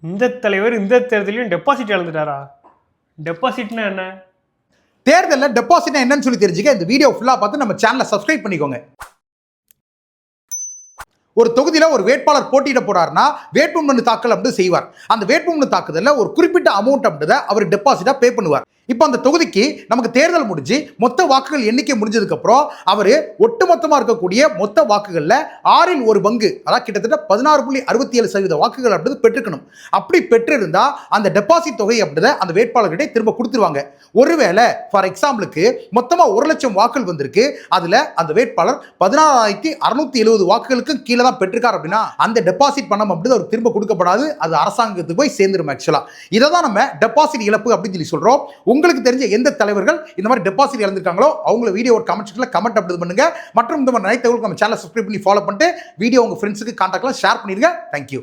இந்த தலைவர் இந்த தேர்தலையும் டெபாசிட் இழந்துட்டாரா? டெபாசிட்னா என்ன? தேர்தலில் டெபாசிட்னா என்னன்னு சொல்லி தெரிஞ்சுக்க இந்த வீடியோ ஃபுல்லாக பார்த்து நம்ம சேனலை சப்ஸ்கிரைப் பண்ணிக்கோங்க. ஒரு தொகுதியில் ஒரு வேட்பாளர் போட்டியிட போறாருன்னா வேட்புமனு தாக்கல் அப்படி செய்வார். அந்த வேட்புமனு தாக்குதலில் ஒரு குறிப்பிட்ட அமௌண்ட் அப்படின்றத அவர் டெபாசிட்டா பே பண்ணுவார். இப்போ அந்த தொகுதிக்கு நமக்கு தேர்தல் முடிஞ்சு மொத்த வாக்குகள் எண்ணிக்கை முடிஞ்சதுக்கு அப்புறம் அவர் ஒட்டுமொத்தமாக இருக்கக்கூடிய மொத்த வாக்குகளில் 6 1 பங்கு, அதாவது கிட்டத்தட்ட 16.67% வாக்குகள் அப்படின்றது பெற்றுக்கணும். அப்படி பெற்றிருந்தா அந்த டெபாசிட் தொகை அப்படின்றத அந்த வேட்பாளர்கிட்ட திரும்ப கொடுத்துருவாங்க. ஒருவேளை ஃபார் எக்ஸாம்பிளுக்கு மொத்தமாக 1 லட்சம் வாக்குகள் வந்திருக்கு, அதில் அந்த வேட்பாளர் 16,670 வாக்குகளுக்கு கீழே தான் பெற்றிருக்கார் அப்படின்னா அந்த டெபாசிட் பணம் அப்படின்றது அவருக்கு திரும்ப கொடுக்கப்படாது. அது அரசாங்கத்துக்கு போய் சேர்ந்துடும். ஆக்சுவலா இதை தான் நம்ம டெபாசிட் இழப்பு அப்படின்னு சொல்லி சொல்றோம். உங்களுக்கு தெரிஞ்ச எந்த தலைவர்கள் இந்த மாதிரி டெபாசிட் இழந்திருக்காங்களோ அவங்கள வீடியோ ஒரு கமெண்ட் செக்ஷன்ல கமெண்ட் அப்படி பண்ணுங்க. மற்றும் இந்த மாதிரி நிறைய தகவலுக்கு நம்ம சேனலை சப்ஸ்கிரைப் பண்ணி ஃபாலோ பண்ணிட்டு வீடியோ உங்க ஃப்ரெண்ட்ஸுக்கு கான்டாக்ட்ல ஷேர் பண்ணிருங்க. தேங்க்யூ.